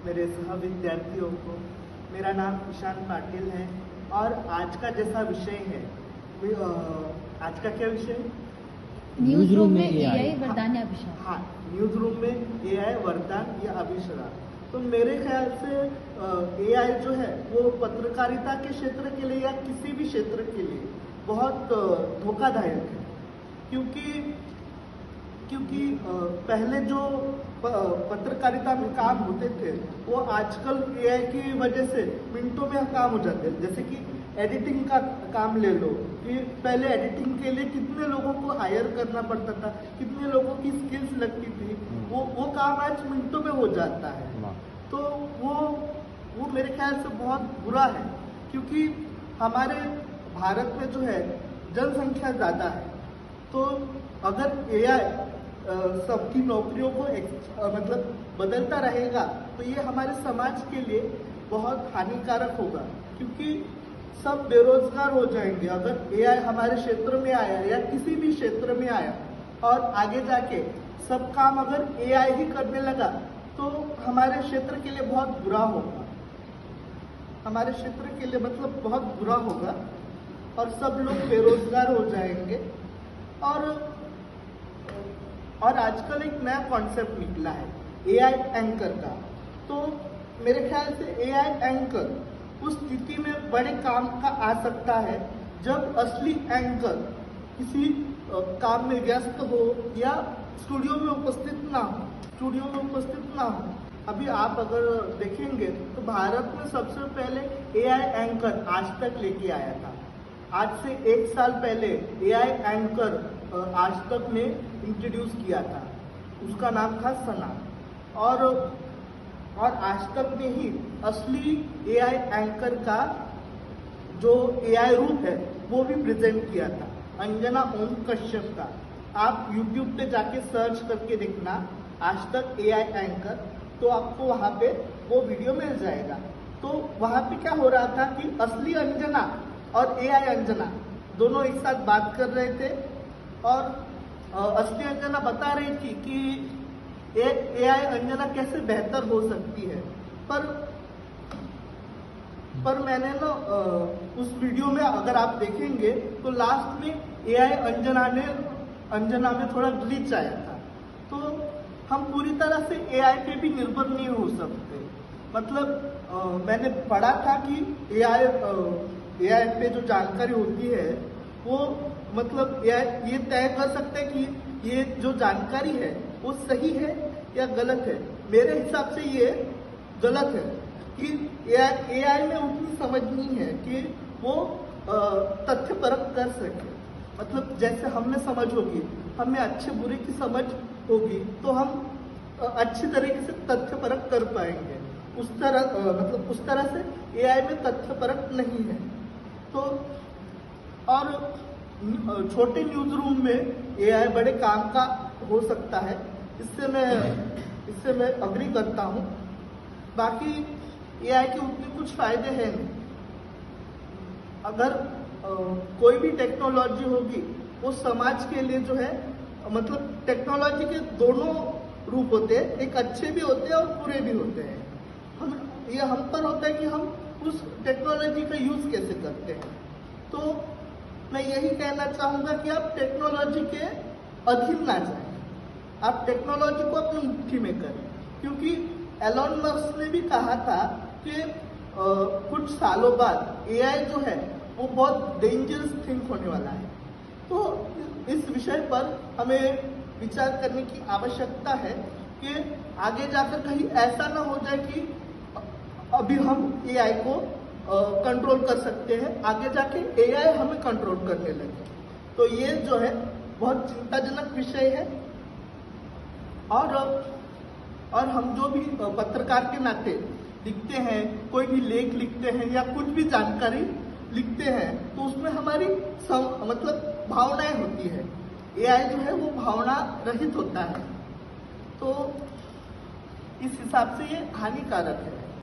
मेरे सह विद्यार्थियों को। मेरा नाम ईशान पाटिल है और आज का जैसा विषय है, आज का क्या विषय है? न्यूज रूम में एआई वरदान या अभिशाप। हाँ, न्यूज रूम में एआई वरदान या अभिशाप। तो मेरे ख्याल से एआई जो है वो पत्रकारिता के क्षेत्र के लिए या किसी भी क्षेत्र के लिए बहुत धोखादायक है, क्योंकि पहले जो पत्रकारिता में काम होते थे वो आजकल एआई की वजह से मिनटों में काम हो जाते हैं। जैसे कि एडिटिंग का काम ले लो, कि पहले एडिटिंग के लिए कितने लोगों को हायर करना पड़ता था, कितने लोगों की स्किल्स लगती थी, वो काम आज मिनटों में हो जाता है। तो वो मेरे ख्याल से बहुत बुरा है, क्योंकि हमारे भारत में जो है जनसंख्या ज़्यादा है। तो अगर एआई सबकी नौकरियों को मतलब बदलता रहेगा तो ये हमारे समाज के लिए बहुत हानिकारक होगा, क्योंकि सब बेरोजगार हो जाएंगे। अगर एआई हमारे क्षेत्र में आया या किसी भी क्षेत्र में आया और आगे जाके सब काम अगर एआई ही करने लगा तो हमारे क्षेत्र के लिए बहुत बुरा होगा। हमारे क्षेत्र के लिए मतलब बहुत बुरा होगा और सब लोग बेरोजगार हो जाएंगे। और आजकल एक नया कॉन्सेप्ट निकला है एआई एंकर का। तो मेरे ख्याल से एआई एंकर उस स्थिति में बड़े काम का आ सकता है जब असली एंकर किसी काम में व्यस्त हो या स्टूडियो में उपस्थित ना हो। अभी आप अगर देखेंगे तो भारत में सबसे पहले एआई एंकर आज तक लेके आया था। आज से 1 साल पहले एआई एंकर आज तक ने इंट्रोड्यूस किया था, उसका नाम था सना। और आज तक ने ही असली एआई एंकर का जो एआई रूप है वो भी प्रेजेंट किया था, अंजना ओम कश्यप का। आप YouTube पे जाके सर्च करके देखना आज तक एआई एंकर, तो आपको वहाँ पे वो वीडियो मिल जाएगा। तो वहाँ पे क्या हो रहा था कि असली अंजना और एआई अंजना दोनों एक साथ बात कर रहे थे और असली अंजना बता रही थी कि एआई अंजना कैसे बेहतर हो सकती है। पर मैंने ना उस वीडियो में अगर आप देखेंगे तो लास्ट में एआई अंजना में थोड़ा ग्लिच आया था। तो हम पूरी तरह से एआई पे भी निर्भर नहीं हो सकते। मतलब मैंने पढ़ा था कि एआई पे जो जानकारी होती है वो मतलब ये तय कर सकते हैं कि ये जो जानकारी है वो सही है या गलत है। मेरे हिसाब से ये गलत है कि एआई में उतनी समझ नहीं है कि वो तथ्य परख कर सके। मतलब जैसे हमें समझ होगी, हमें अच्छे बुरे की समझ होगी तो हम अच्छी तरीके से तथ्य परख कर पाएंगे। उस तरह से एआई में तथ्य परख नहीं है। तो और छोटे न्यूज रूम में एआई बड़े काम का हो सकता है, इससे मैं अग्री करता हूँ। बाकी एआई के उतने कुछ फायदे हैं नहीं। अगर कोई भी टेक्नोलॉजी होगी वो समाज के लिए जो है, मतलब टेक्नोलॉजी के दोनों रूप होते हैं, एक अच्छे भी होते हैं और बुरे भी होते हैं। हम पर होता है कि हम उस टेक्नोलॉजी का यूज कैसे करते हैं। तो मैं यही कहना चाहूँगा कि आप टेक्नोलॉजी के अधीन ना जाएं, आप टेक्नोलॉजी को अपनी मुट्ठी में करें। क्योंकि एलोन मस्क ने भी कहा था कि कुछ सालों बाद एआई जो है वो बहुत डेंजरस थिंग होने वाला है। तो इस विषय पर हमें विचार करने की आवश्यकता है कि आगे जाकर कहीं ऐसा ना हो जाए कि अभी हम एआई को कंट्रोल कर सकते हैं, आगे जाके एआई हमें कंट्रोल करने लगे। तो ये जो है बहुत चिंताजनक विषय है। और हम जो भी पत्रकार के नाते लिखते हैं, कोई भी लेख लिखते हैं या कुछ भी जानकारी लिखते हैं तो उसमें हमारी मतलब भावनाएं होती है। एआई जो है वो भावना रहित होता है, तो इस हिसाब से ये हानिकारक है।